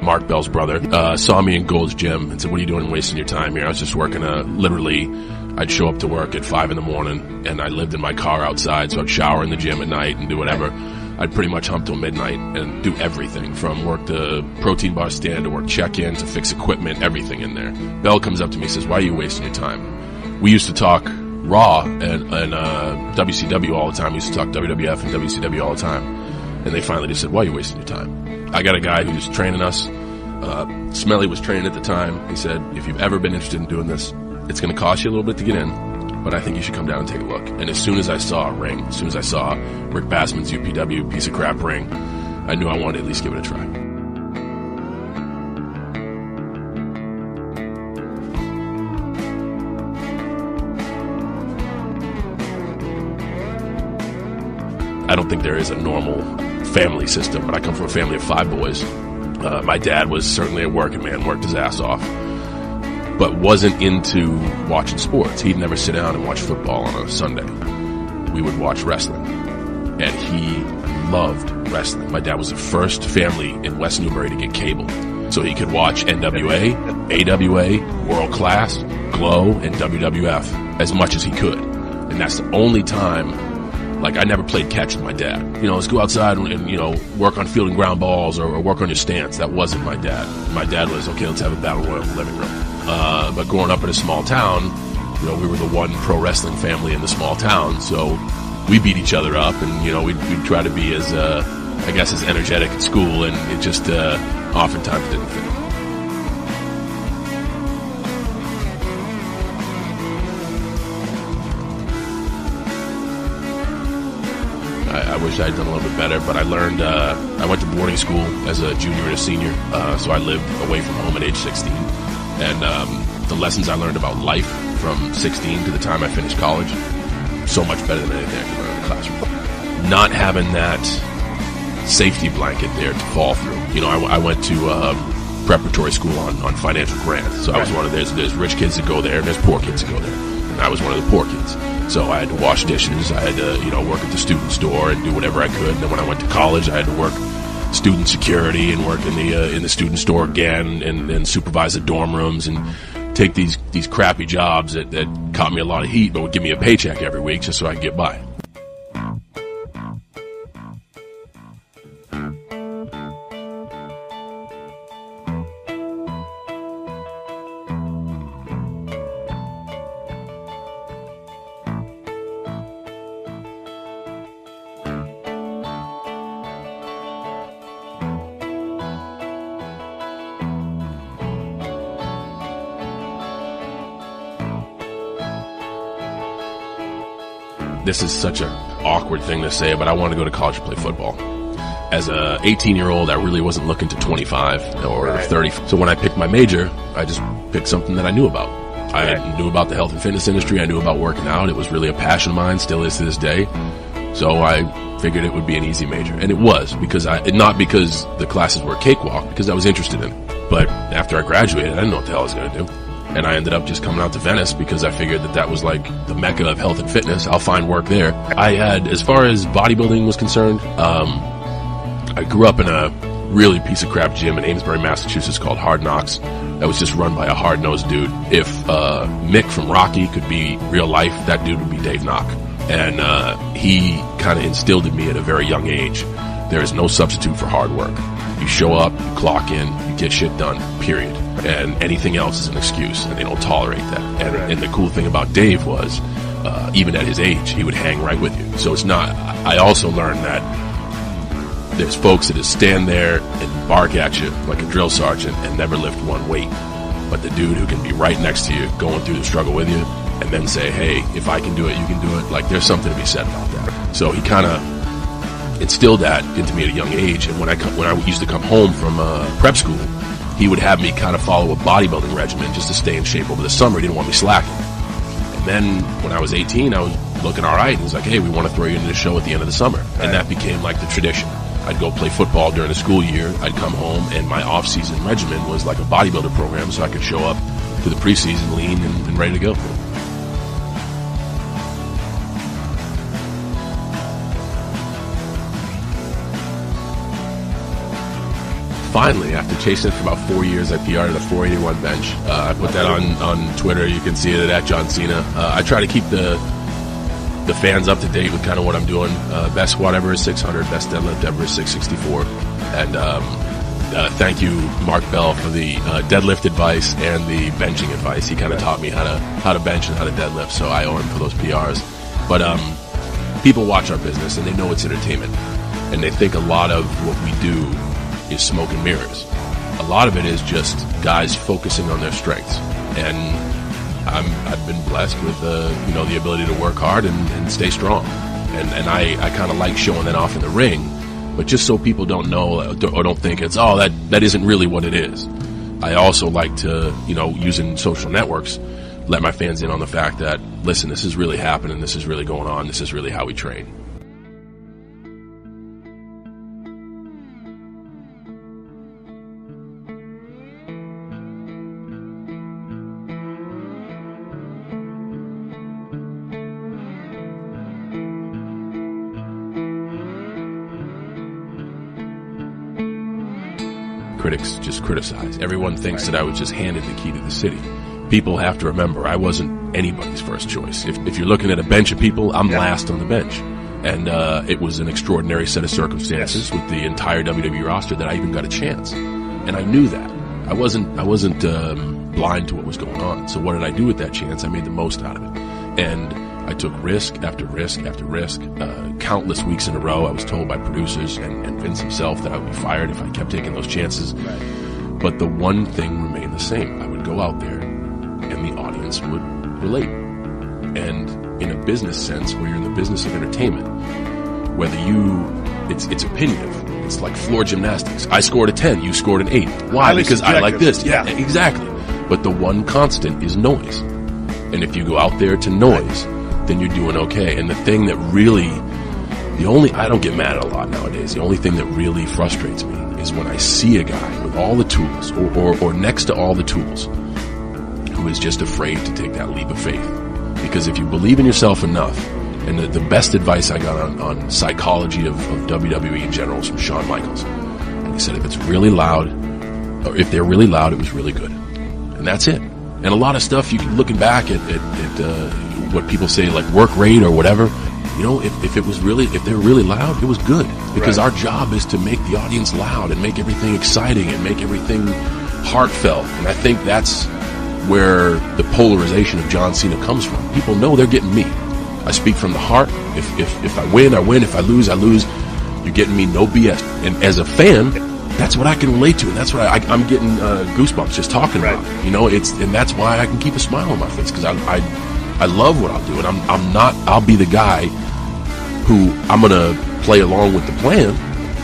Mark Bell's brother, saw me in Gold's Gym and said, "What are you doing wasting your time here?" I was just working literally, I'd show up to work at 5 a.m. and I lived in my car outside, so I'd shower in the gym at night and do whatever. I'd pretty much hump till midnight and do everything from work the protein bar stand to work check-in to fix equipment, everything in there. Bell comes up to me and says, "Why are you wasting your time?" We used to talk Raw and WCW all the time. We used to talk WWF and WCW all the time. And they finally just said, "Why are you wasting your time?" I got a guy who's training us. Smelly was training at the time. He said, "If you've ever been interested in doing this, it's going to cost you a little bit to get in, but I think you should come down and take a look." And as soon as I saw a ring, as soon as I saw Rick Bassman's UPW piece of crap ring, I knew I wanted to at least give it a try. I don't think there is a normal family system, but I come from a family of 5 boys. My dad was certainly a working man, worked his ass off, but wasn't into watching sports. He'd never sit down and watch football on a Sunday. We would watch wrestling, and he loved wrestling. My dad was the first family in West Newbury to get cable, so he could watch NWA, AWA, World Class, Glow, and WWF as much as he could. And that's the only time. Like, I never played catch with my dad. You know, let's go outside and work on fielding ground balls or work on your stance. That wasn't my dad. My dad was, okay, let's have a battle royal in the living room. But growing up in a small town, we were the one pro wrestling family in the small town. So we beat each other up and, we'd try to be as energetic at school, and it just, oftentimes didn't fit. I wish I had done a little bit better, but I learned, I went to boarding school as a junior and a senior, so I lived away from home at age 16. And the lessons I learned about life from 16 to the time I finished college, so much better than anything I could learn in the classroom. Not having that safety blanket there to fall through. I went to preparatory school on financial grants, so I was one of there's rich kids that go there, and there's poor kids that go there. And I was one of the poor kids. So I had to wash dishes, I had to, work at the student store and do whatever I could. And then when I went to college, I had to work student security and work in the student store again and supervise the dorm rooms and take these crappy jobs that caught me a lot of heat but would give me a paycheck every week just so I could get by. This is such an awkward thing to say, but I wanted to go to college to play football. As a 18-year-old, I really wasn't looking to 25 or 30. So when I picked my major, I just picked something that I knew about. I knew about the health and fitness industry. I knew about working out. It was really a passion of mine, still is to this day. So I figured it would be an easy major. And it was, not because the classes were a cakewalk, because I was interested in it. But after I graduated, I didn't know what the hell I was going to do. And I ended up just coming out to Venice because I figured that was like the mecca of health and fitness. I'll find work there. I had, as far as bodybuilding was concerned, I grew up in a really piece of crap gym in Amesbury, Massachusetts called Hard Knocks. That was just run by a hard-nosed dude. If Mick from Rocky could be real life, that dude would be Dave Knock. And he kind of instilled in me at a very young age, there is no substitute for hard work. You show up, you clock in, you get shit done, period. And anything else is an excuse, and they don't tolerate that. And the cool thing about Dave was, even at his age, he would hang right with you. So it's not, I also learned that there's folks that just stand there and bark at you like a drill sergeant and never lift one weight. But the dude who can be right next to you, going through the struggle with you, and then say, hey, if I can do it, you can do it. Like, there's something to be said about that. So he kind of instilled that into me at a young age. And when I used to come home from prep school, he would have me kind of follow a bodybuilding regimen just to stay in shape over the summer. He didn't want me slacking. And then when I was 18, I was looking all right. And he's like, hey, we want to throw you into the show at the end of the summer. And that became like the tradition. I'd go play football during the school year. I'd come home, and my off-season regimen was like a bodybuilder program, so I could show up to the preseason lean and ready to go. finally, after chasing it for about 4 years, I PR'd at a 481 bench. I put that on Twitter. You can see it at John Cena. I try to keep the fans up to date with kind of what I'm doing. Best squat ever is 600. Best deadlift ever is 664. And thank you, Mark Bell, for the deadlift advice and the benching advice. He kind of taught me how to bench and how to deadlift, so I owe him for those PRs. But people watch our business and they know it's entertainment, and they think a lot of what we do is smoke and mirrors. A lot of it is just guys focusing on their strengths, and I've been blessed with the ability to work hard and stay strong, and I kind of like showing that off in the ring. But just so people don't know or don't think it's, that isn't really what it is. I also like to, using social networks, let my fans in on the fact that, listen, this is really happening, this is really going on, this is really how we train. Critics just criticize. Everyone thinks that I was just handed the key to the city. People have to remember, I wasn't anybody's first choice. If you're looking at a bench of people, I'm last on the bench. And it was an extraordinary set of circumstances with the entire WWE roster that I even got a chance. And I knew that. I wasn't blind to what was going on. So what did I do with that chance? I made the most out of it. And I took risk after risk after risk. Countless weeks in a row, I was told by producers and Vince himself that I would be fired if I kept taking those chances. Right. But the one thing remained the same. I would go out there and the audience would relate. And in a business sense, where you're in the business of entertainment, whether it's opinionative. It's like floor gymnastics. I scored a 10, you scored an 8. Why? Because I like this. Yeah, exactly. But the one constant is noise. And if you go out there to noise, then you're doing okay. And the thing that really, I don't get mad at a lot nowadays. The only thing that really frustrates me is when I see a guy with all the tools or next to all the tools who is just afraid to take that leap of faith. Because if you believe in yourself enough, and the best advice I got on psychology of WWE in general is from Shawn Michaels. And he said, if it's really loud, or if they're really loud, it was really good. And that's it. And a lot of stuff, looking back at what people say, like work rate or whatever, if they're really loud, it was good. Because our job is to make the audience loud and make everything exciting and make everything heartfelt. And I think that's where the polarization of John Cena comes from. People know they're getting me. I speak from the heart. If I win, I win. If I lose, I lose. You're getting me, no BS. And as a fan, that's what I can relate to, and that's what I'm getting goosebumps just talking about. And that's why I can keep a smile on my face, because I love what I'll do, and I'll be the guy who I'm gonna play along with the plan.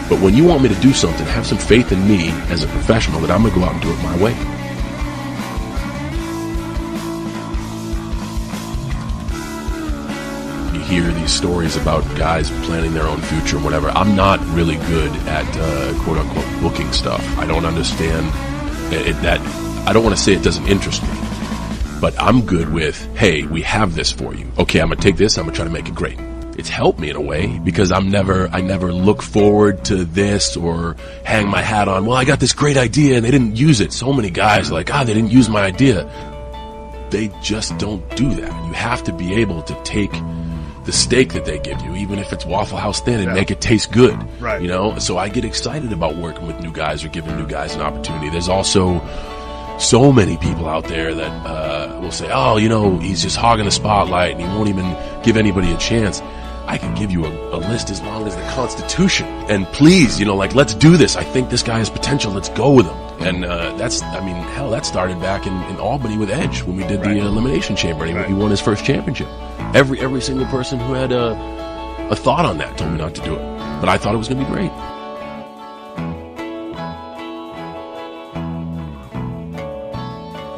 But when you want me to do something, have some faith in me as a professional that I'm gonna go out and do it my way. Hear these stories about guys planning their own future and whatever. I'm not really good at quote unquote booking stuff. I don't understand that. I don't want to say it doesn't interest me, but I'm good with, hey, we have this for you. Okay, I'm gonna take this, I'm gonna try to make it great. It's helped me in a way, because I never look forward to this or hang my hat on, well, I got this great idea and they didn't use it. So many guys are like, they didn't use my idea. They just don't do that. You have to be able to take the steak that they give you, even if it's Waffle House thin, and make it taste good. Right. So I get excited about working with new guys or giving new guys an opportunity. There's also so many people out there that will say, he's just hogging the spotlight and he won't even give anybody a chance. I can give you a list as long as the Constitution. And please, let's do this. I think this guy has potential. Let's go with him. And that started back in Albany with Edge when we did the Elimination Chamber. And he won his first championship. Every single person who had a thought on that told me not to do it. But I thought it was going to be great.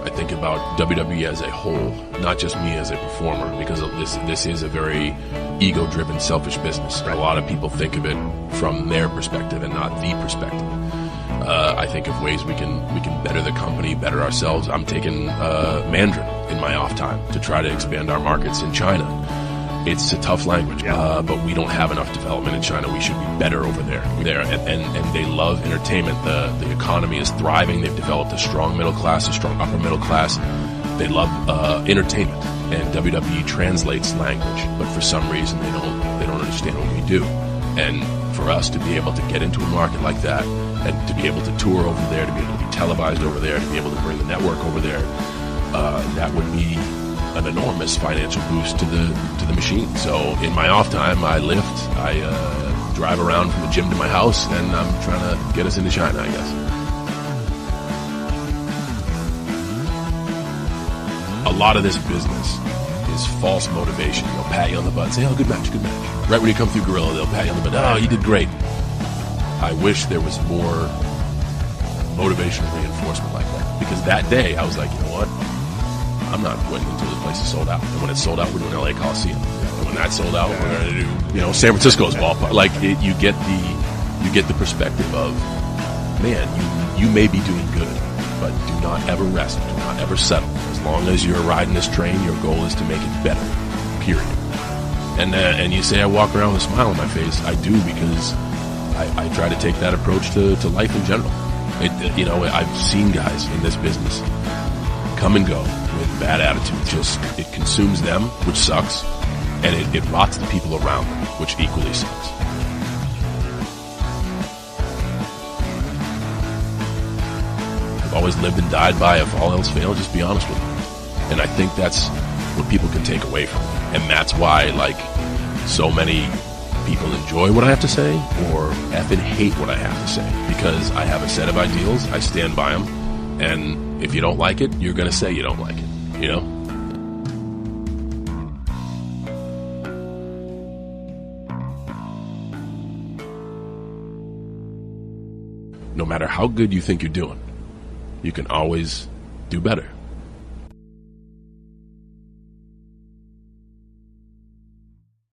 I think about WWE as a whole, not just me as a performer, because this is a very ego-driven, selfish business. A lot of people think of it from their perspective and not the perspective. I think of ways we can better the company, better ourselves. I'm taking Mandarin in my off time to try to expand our markets in China. It's a tough language, but we don't have enough development in China. We should be better over there. And they love entertainment. The economy is thriving. They've developed a strong middle class, a strong upper middle class. They love entertainment, and WWE translates language, but for some reason they don't understand what we do. And for us to be able to get into a market like that, and to be able to tour over there, to be able to be televised over there, to be able to bring the network over there, that would be an enormous financial boost to the machine. So in my off time, I lift, I drive around from the gym to my house, and I'm trying to get us into China, I guess. A lot of this business is false motivation. They'll pat you on the butt and say, oh, good match, good match. Right when you come through Gorilla, they'll pat you on the butt, oh, you did great. I wish there was more motivational reinforcement like that. Because that day, I was like, you know what? I'm not quitting until the place is sold out. And when it's sold out, we're doing LA Coliseum. And when that's sold out, we're going to do, San Francisco's ballpark. Like, you get the perspective of, man, you may be doing good, but do not ever rest. Do not ever settle. As long as you're riding this train, your goal is to make it better. Period. And you say I walk around with a smile on my face. I do, because I try to take that approach to life in general. I've seen guys in this business come and go with bad attitudes. It consumes them, which sucks, and it rots the people around them, which equally sucks. I've always lived and died by, if all else fails, just be honest with them. And I think that's what people can take away from it. And that's why, so many people enjoy what I have to say or effing hate what I have to say, because I have a set of ideals, I stand by them, and if you don't like it, you're going to say you don't like it, No matter how good you think you're doing, you can always do better.